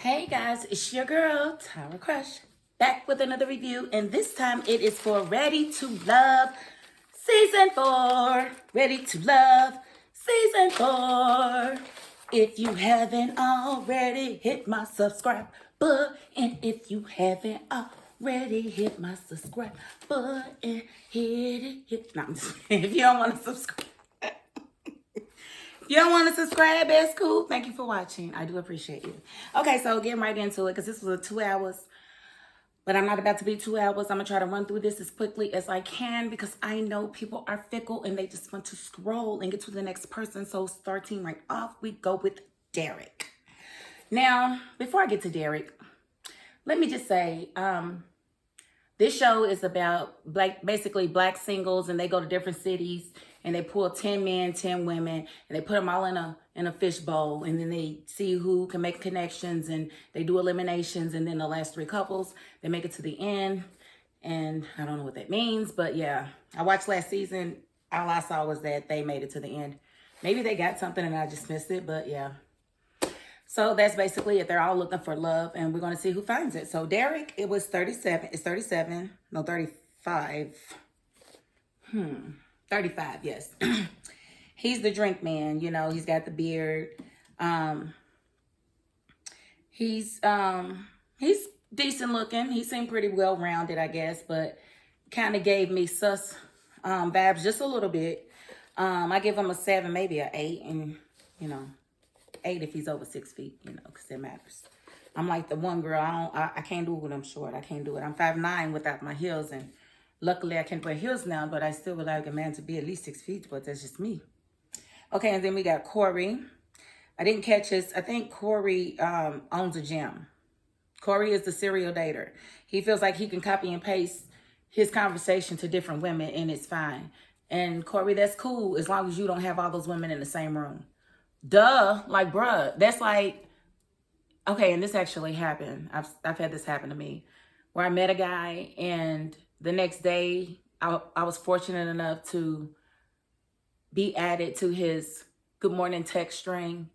Hey guys, it's your girl, Tara Crush, back with another review, and this time it is for Ready to Love Season 4. Ready to Love Season 4. If you haven't already, hit my subscribe button. If you haven't already, hit my subscribe button. Hit it. No, I'm just kidding. If you don't want to subscribe. If you don't want to subscribe, that's cool. Thank you for watching. I do appreciate you. Okay, so getting right into it because this was 2 hours. But I'm not about to be 2 hours. I'm going to try to run through this as quickly as I can because I know people are fickle and they just want to scroll and get to the next person. So starting right off, we go with Derek. Now, before I get to Derek, let me just say, this show is about basically black singles, and they go to different cities and they pull 10 men, 10 women, and they put them all in a fish bowl, and then they see who can make connections, and they do eliminations, and then the last 3 couples, they make it to the end. And I don't know what that means, but yeah, I watched last season. All I saw was that they made it to the end. Maybe they got something and I just missed it, but yeah. So that's basically it. They're all looking for love, and we're going to see who finds it. So Derek, it was 37. It's 35. No, 35. 35, yes. He's the drink man. You know, he's got the beard. He's decent looking. He seemed pretty well-rounded, I guess, but kind of gave me sus vibes just a little bit. I give him a 7, maybe an 8, and, you know, 8 if he's over 6 feet, you know, because that matters. I'm like the one girl, I can't do it when I'm short. I can't do it. I'm 5'9" without my heels, and luckily I can wear heels now, but I still would like a man to be at least 6 feet, but that's just me. Okay, and then we got Corey. I didn't catch his, I think Corey owns a gym. Corey is the serial dater. He feels like he can copy and paste his conversation to different women, and it's fine. And Corey, that's cool as long as you don't have all those women in the same room. Duh, like, bruh, that's like, okay, and this actually happened. I've had this happen to me, where I met a guy, and the next day, I was fortunate enough to be added to his good morning text string,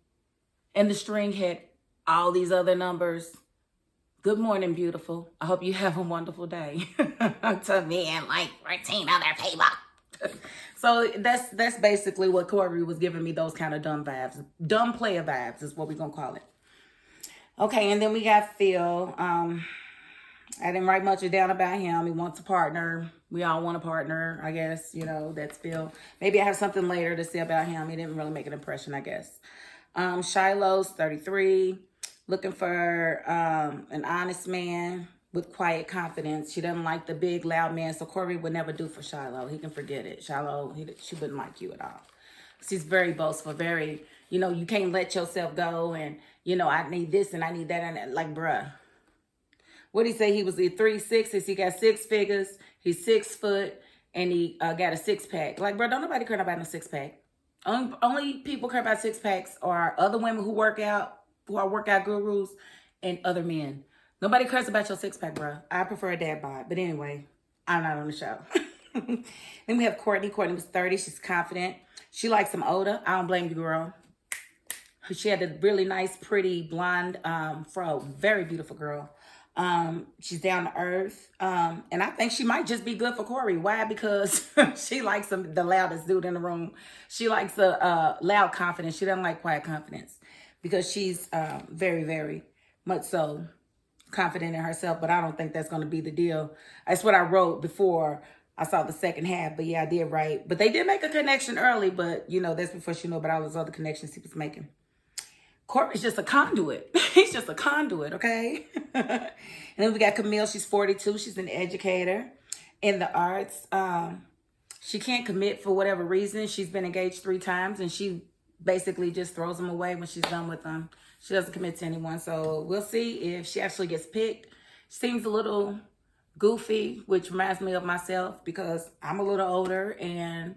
and the string had all these other numbers. Good morning, beautiful. I hope you have a wonderful day. To me and like 14 other people. So that's basically what Corey was giving me, those kind of dumb vibes. Dumb player vibes is what we're going to call it. Okay, and then we got Phil. I didn't write much down about him. He wants a partner. We all want a partner, I guess. You know, that's Phil. Maybe I have something later to say about him. He didn't really make an impression, I guess. Shiloh's 33. Looking for an honest man with quiet confidence. She doesn't like the big, loud man, so Corey would never do for Shiloh. He can forget it. Shiloh, she wouldn't like you at all. She's very boastful, very, you know, you can't let yourself go, and, you know, I need this and I need that, and that. Like, bruh. What did he say? He was the 3/6. He got 6 figures. He's 6 foot, and he got a 6-pack. Like, bro, don't nobody care about no 6-pack. Only people care about 6-packs are other women who work out, who are workout gurus, and other men. Nobody cares about your 6-pack, bro. I prefer a dad bod. But anyway, I'm not on the show. Then we have Courtney. Courtney was 30. She's confident. She likes them older. I don't blame you, girl. She had a really nice, pretty blonde fro. Very beautiful girl. She's down to earth. And I think she might just be good for Corey. Why? Because she likes the loudest dude in the room. She likes a loud confidence. She doesn't like quiet confidence because she's very, very much so confident in herself. But I don't think that's going to be the deal. That's what I wrote before I saw the second half. But yeah, I did write. But they did make a connection early. But, you know, that's before she knew about all those other connections he was making. Corey's just a conduit. He's just a conduit, okay? And then we got Camille. She's 42. She's an educator in the arts. She can't commit for whatever reason. She's been engaged 3 times, and she basically just throws them away when she's done with them. She doesn't commit to anyone. So we'll see if she actually gets picked. She seems a little goofy, which reminds me of myself because I'm a little older, and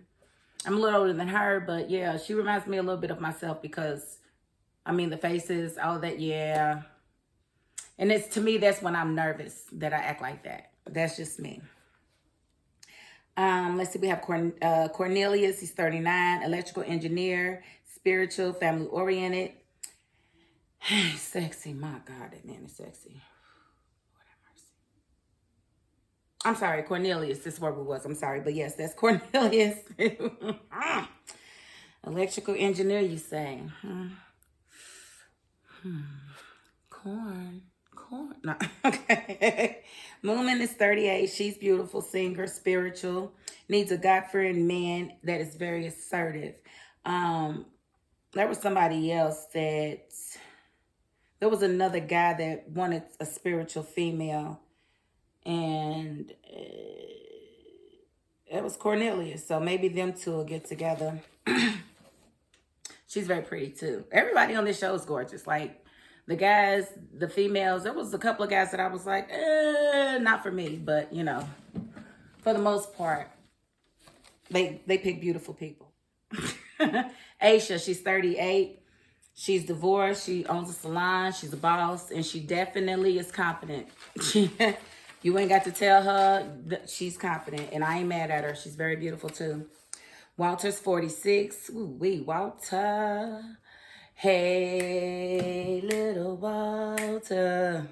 I'm a little older than her. But yeah, she reminds me a little bit of myself because, I mean, the faces, all that, yeah. And it's, to me, that's when I'm nervous that I act like that. But that's just me. Let's see, we have Cornelius. He's 39, electrical engineer, spiritual, family-oriented. Sexy. My God, that man is sexy. Lord have mercy. I'm sorry, Cornelius. This is where we was. I'm sorry. But yes, that's Cornelius. Electrical engineer, you say. Corn. No. Okay. Moomin is 38. She's beautiful, singer, spiritual. Needs a God-fearing man that is very assertive. There was somebody else that... There was another guy that wanted a spiritual female. And it was Cornelius. So maybe them two will get together. She's very pretty too. Everybody on this show is gorgeous. Like the guys, the females, there was a couple of guys that I was like, not for me. But, you know, for the most part, they pick beautiful people. Aisha, she's 38. She's divorced. She owns a salon. She's a boss. And she definitely is confident. You ain't got to tell her that she's confident. And I ain't mad at her. She's very beautiful too. Walter's 46. Ooh, wee, Walter. Hey, little Walter.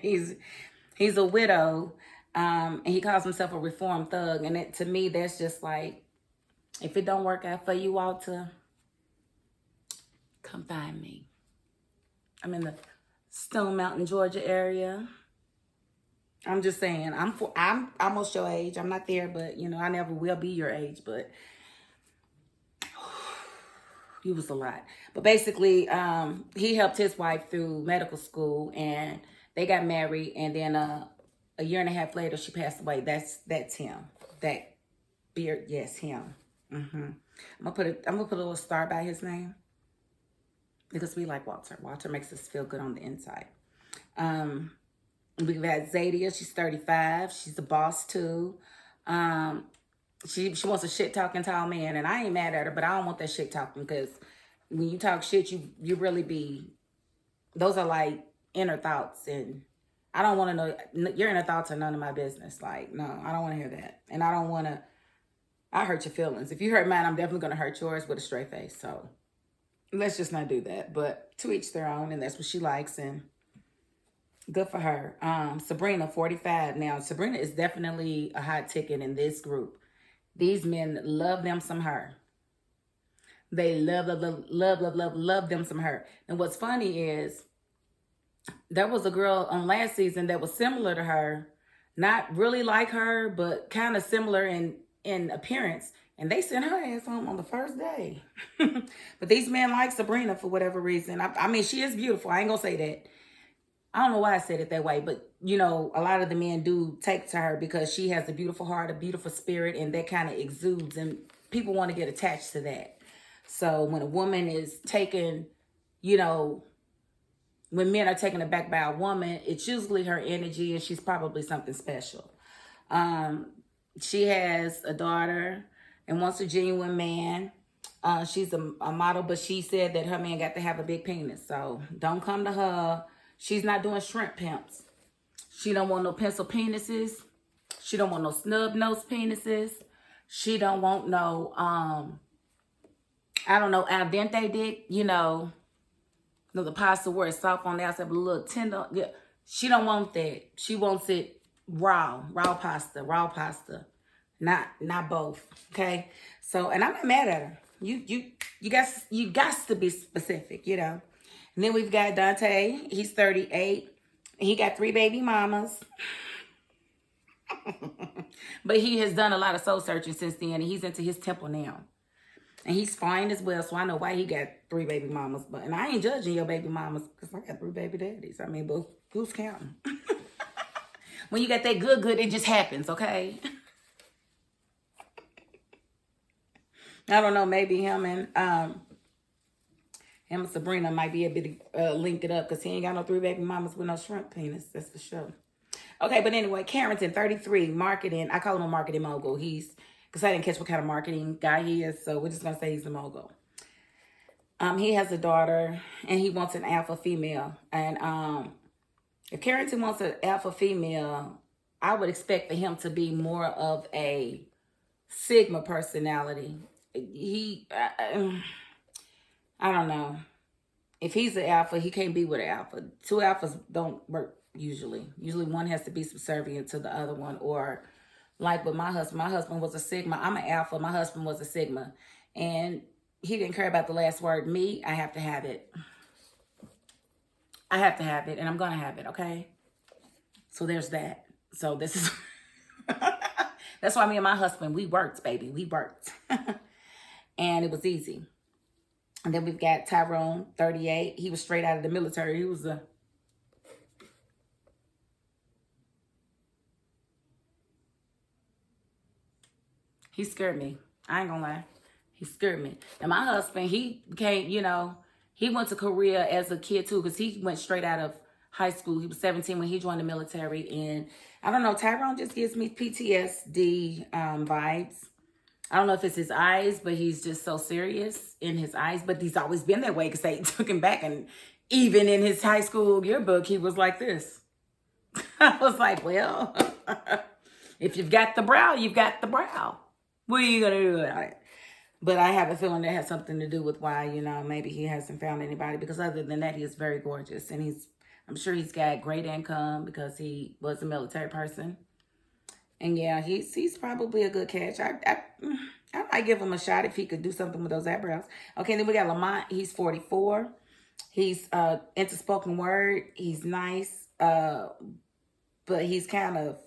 he's a widow. And he calls himself a reformed thug. And to me, that's just like, if it don't work out for you, Walter, come find me. I'm in the Stone Mountain, Georgia area. I'm just saying, I'm almost your age. I'm not there, but, you know, I never will be your age, but you was a lot. But basically, he helped his wife through medical school, and they got married, and then a year and a half later, she passed away. That's him. That beard, yes, him. I'm gonna put a little star by his name because we like Walter. Walter makes us feel good on the inside. We've had Zadia. She's 35. She's a boss too. She wants a shit talking tall man, and I ain't mad at her, but I don't want that shit talking because when you talk shit, you really be. Those are like inner thoughts, and I don't want to know your inner thoughts are none of my business. Like, no, I don't want to hear that, and I don't want to. I hurt your feelings. If you hurt mine, I'm definitely gonna hurt yours with a straight face. So let's just not do that. But to each their own, and that's what she likes, and good for her. Sabrina, 45. Now, Sabrina is definitely a hot ticket in this group. These men love them some her. They love them some her. And what's funny is there was a girl on last season that was similar to her, not really like her, but kind of similar in appearance. And they sent her ass home on the first day. But these men like Sabrina for whatever reason. I mean, she is beautiful. I ain't gonna say that. I don't know why I said it that way, but, you know, a lot of the men do take to her because she has a beautiful heart, a beautiful spirit, and that kind of exudes, and people want to get attached to that. So when a woman is taken, you know, when men are taken aback by a woman, it's usually her energy, and she's probably something special. She has a daughter and wants a genuine man. She's a model, but she said that her man got to have a big penis, so don't come to her. She's not doing shrimp pimps. She don't want no pencil penises. She don't want no snub nose penises. She don't want no, I don't know, al dente dick, you know the pasta where it's soft on the outside, but a little tender. Yeah. She don't want that. She wants it raw pasta. Not both, okay? So, and I'm not mad at her. You got to be specific, you know. And then we've got Dante. He's 38. He got 3 baby mamas. But he has done a lot of soul searching since then. And he's into his temple now. And he's fine as well. So I know why he got 3 baby mamas. And I ain't judging your baby mamas because I got 3 baby daddies. I mean, but who's counting? When you got that good, it just happens, okay? I don't know. Maybe him and Sabrina might be able to link it up because he ain't got no 3 baby mamas with no shrimp penis. That's for sure. Okay, but anyway, Carrington, 33, marketing. I call him a marketing mogul. Because I didn't catch what kind of marketing guy he is, so we're just going to say he's a mogul. He has a daughter, and he wants an alpha female. And if Carrington wants an alpha female, I would expect for him to be more of a Sigma personality. I don't know. if he's an alpha, he can't be with an alpha. Two alphas don't work usually. Usually one has to be subservient to the other one, or like with my husband. My husband was a Sigma. I'm an alpha. My husband was a Sigma. And he didn't care about the last word. Me, I have to have it. I have to have it, and I'm going to have it, okay? So there's that. So this is... That's why me and my husband, we worked, baby. We worked. And it was easy. And then we've got Tyrone, 38. He was straight out of the military. He was a... He scared me. I ain't gonna lie. He scared me. And my husband, he came, you know, he went to Korea as a kid too, because he went straight out of high school. He was 17 when he joined the military. And I don't know, Tyrone just gives me PTSD vibes. I don't know if it's his eyes, but he's just so serious in his eyes. But he's always been that way because they took him back. And even in his high school yearbook, he was like this. I was like, well, if you've got the brow, you've got the brow. What are you going to do about it? But I have a feeling that has something to do with why, you know, maybe he hasn't found anybody. Because other than that, he is very gorgeous. And I'm sure he's got great income because he was a military person. And yeah, he's probably a good catch. I might give him a shot if he could do something with those eyebrows. Okay, then we got Lamont. He's 44. He's into spoken word. He's nice. But he's kind of...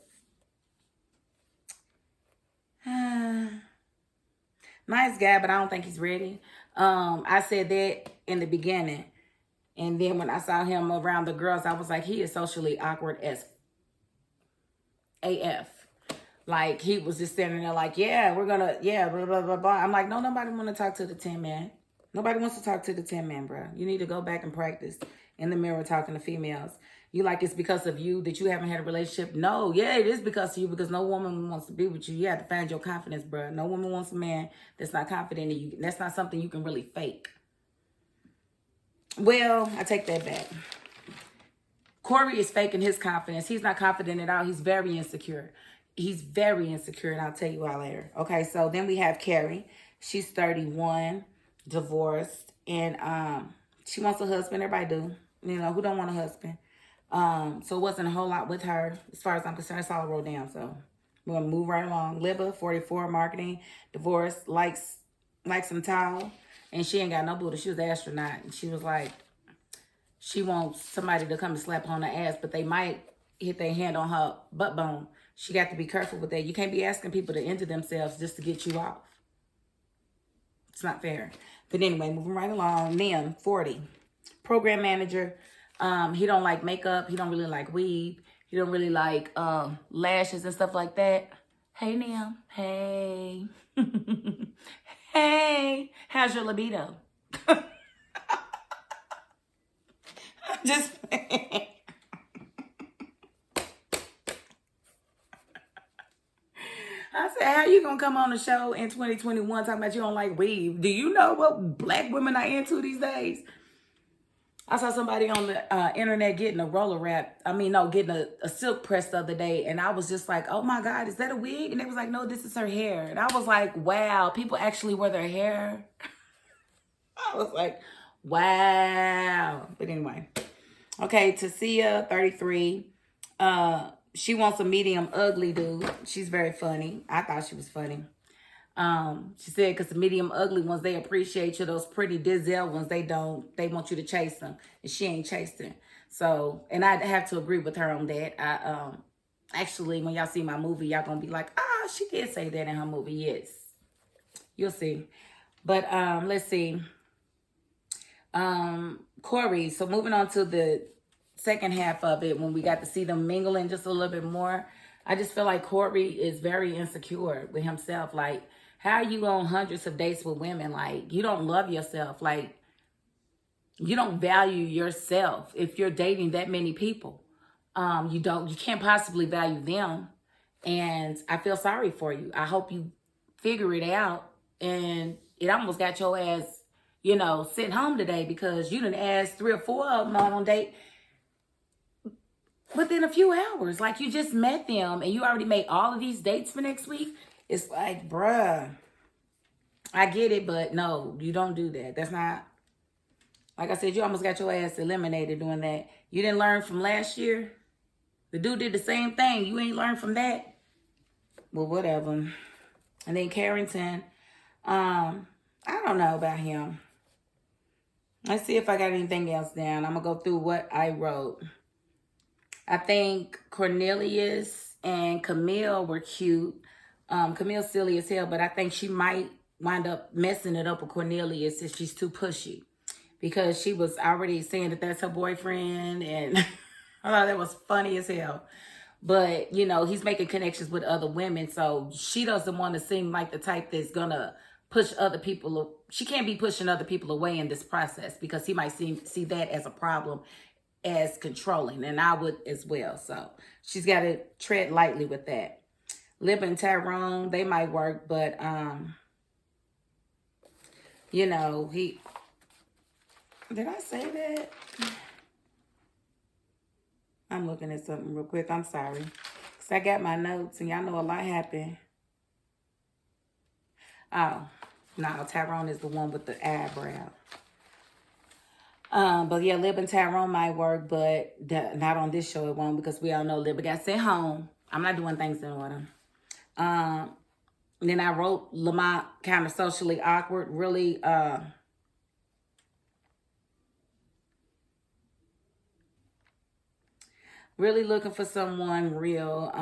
nice guy, but I don't think he's ready. I said that in the beginning. And then when I saw him around the girls, I was like, he is socially awkward as AF. Like, he was just standing there like, yeah, we're gonna, yeah, blah, blah, blah, blah. I'm like, no, nobody want to talk to the 10 man. Nobody wants to talk to the 10 man, bro. You need to go back and practice in the mirror talking to females. You like it's because of you that you haven't had a relationship? No, yeah, it is because of you, because no woman wants to be with you. You have to find your confidence, bro. No woman wants a man that's not confident in you. That's not something you can really fake. Well, I take that back. Corey is faking his confidence. He's not confident at all. He's very insecure. He's very insecure, and I'll tell you all later. Okay, so then we have Carrie. She's 31, divorced, and she wants a husband. Everybody do. You know, who don't want a husband? So it wasn't a whole lot with her, as far as I'm concerned. That's all I wrote down, so we're going to move right along. Libba, 44, marketing, divorced, likes some towel, and she ain't got no booty. She was an astronaut, and she was like, she wants somebody to come and slap her on the ass, but they might hit their hand on her butt bone. She got to be careful with that. You can't be asking people to injure themselves just to get you off. It's not fair. But anyway, moving right along. Nim, 40. Program manager. He don't like makeup. He don't really like weave. He don't really like lashes and stuff like that. Hey, Nim. Hey. Hey. How's your libido? Just... I said, how you gonna come on the show in 2021 talking about you don't like weave? Do you know what black women are into these days? I saw somebody on the internet getting a roller wrap. Getting a silk press the other day. And I was just like, oh my God, is that a wig? And they was like, no, this is her hair. And I was like, wow, people actually wear their hair. I was like, wow. But anyway. Okay, Tasia, 33. She wants a medium ugly dude. She's very funny. I thought she was funny. She said, because the medium ugly ones, they appreciate you. Those pretty Dizel ones, they don't. They want you to chase them. And she ain't chasing. So, and I have to agree with her on that. Actually, when y'all see my movie, y'all going to be like, she did say that in her movie. Yes. You'll see. But, let's see. Corey. So, moving on to the second half of it, when we got to see them mingling just a little bit more, I just feel like Corey is very insecure with himself. Like, how are you on hundreds of dates with women? Like, you don't love yourself. Like, you don't value yourself if you're dating that many people. You can't possibly value them. And I feel sorry for you. I hope you figure it out. And it almost got your ass, sitting home today because you done asked 3 or 4 of them on a date within a few hours. Like, you just met them and you already made all of these dates for next week. It's like, bruh, I get it, but no, you don't do that. That's not Like I said, you almost got your ass eliminated doing that. You didn't learn from last year. The dude did the same thing. You ain't learned from that. Well, whatever. And then Carrington, I don't know about him. Let's see if I got anything else down. I'm going to go through what I wrote. I think Cornelius and Camille were cute. Camille's silly as hell, but I think she might wind up messing it up with Cornelius if she's too pushy. Because she was already saying that that's her boyfriend. And I thought that was funny as hell. But, you know, he's making connections with other women. So she doesn't want to seem like the type that's going to push other people. She can't be pushing other people away in this process because he might see that as a problem, as controlling. And I would as well. So she's got to tread lightly with that. Lib and Tyrone, they might work. But, you know, did I say that? I'm looking at something real quick. I'm sorry. Because I got my notes and y'all know a lot happened. Oh, no, Tyrone is the one with the eyebrow. But yeah, Lib and Tyrone might work, but not on this show it won't because we all know Lib got sent home. I'm not doing things in order. Then I wrote Lamont kind of socially awkward, really really looking for someone real.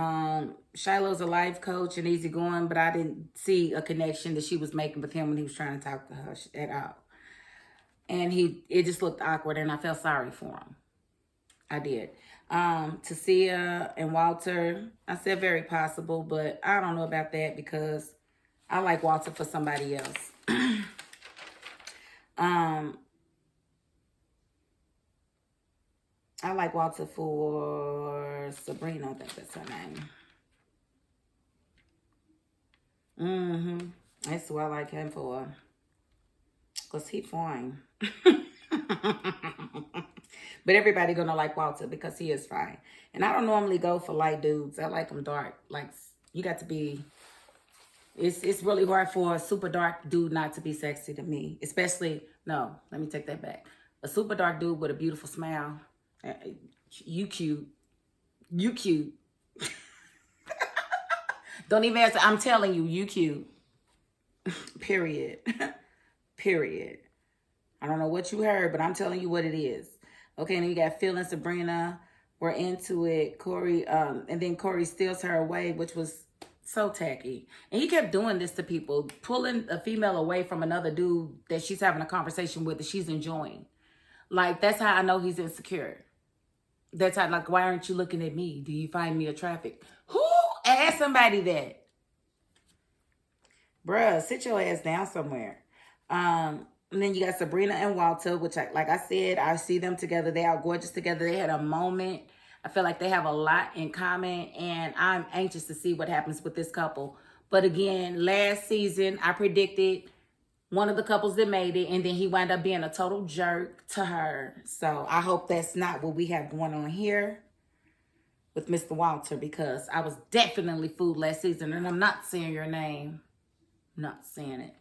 Shiloh's a life coach and easygoing, but I didn't see a connection that she was making with him when he was trying to talk to her at all. And it just looked awkward, and I felt sorry for him. I did. Tasia and Walter, I said very possible, but I don't know about that because I like Walter for somebody else. I like Walter for Sabrina. I think that's her name. That's who I like him for. Because he fine. But everybody gonna like Walter because he is fine. And I don't normally go for light dudes. I like them dark. Like, you got to be... It's really hard for a super dark dude not to be sexy to me. Especially... No, let me take that back. A super dark dude with a beautiful smile... You cute. You cute. Don't even answer. I'm telling you, you cute. Period. Period. I don't know what you heard, but I'm telling you what it is. Okay, and then you got Phil and Sabrina. We're into it. Corey, and then Corey steals her away, which was so tacky. And he kept doing this to people, pulling a female away from another dude that she's having a conversation with that she's enjoying. Like, that's how I know he's insecure. That's how, like, why aren't you looking at me? Do you find me attractive? Who asked somebody that? Bruh, sit your ass down somewhere. And then you got Sabrina and Walter, which, like I said, I see them together. They are gorgeous together. They had a moment. I feel like they have a lot in common, and I'm anxious to see what happens with this couple. But again, last season, I predicted one of the couples that made it, and then he wound up being a total jerk to her. So I hope that's not what we have going on here with Mr. Walter, because I was definitely fooled last season, and I'm not saying your name. Not saying it.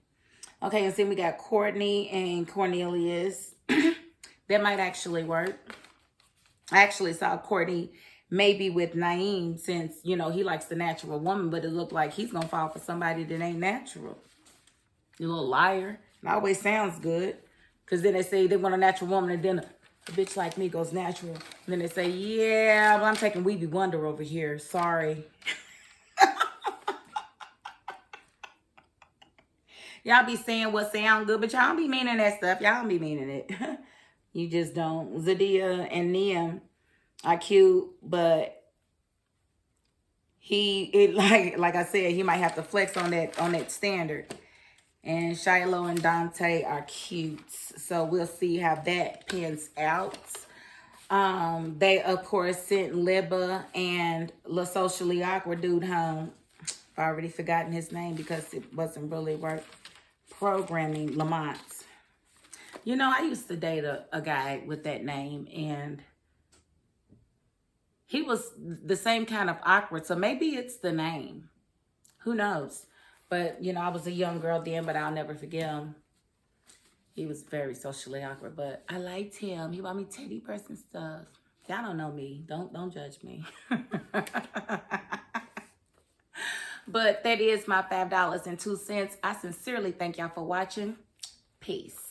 Okay, and then we got Courtney and Cornelius. That might actually work. I actually saw Courtney maybe with Naeem since, you know, he likes the natural woman, but it looked like he's going to fall for somebody that ain't natural. You little liar. It always sounds good. Because then they say they want a natural woman, and then a bitch like me goes natural. And then they say, yeah, but I'm taking Weeby Wonder over here. Sorry. Y'all be saying what sound good, but y'all don't be meaning that stuff. Y'all don't be meaning it. You just don't. Zadia and Nia are cute, but like I said, he might have to flex on that standard. And Shiloh and Dante are cute. So we'll see how that pans out. They, of course, sent Libba and La Socially Awkward dude home. I've already forgotten his name because it wasn't really work programming. Lamont. You know, I used to date a guy with that name, and he was the same kind of awkward. So maybe it's the name. Who knows? But, you know, I was a young girl then, but I'll never forget him. He was very socially awkward, but I liked him. He bought me teddy bears and stuff. Y'all don't know me. Don't judge me. But that is my $5.02. I sincerely thank y'all for watching. Peace.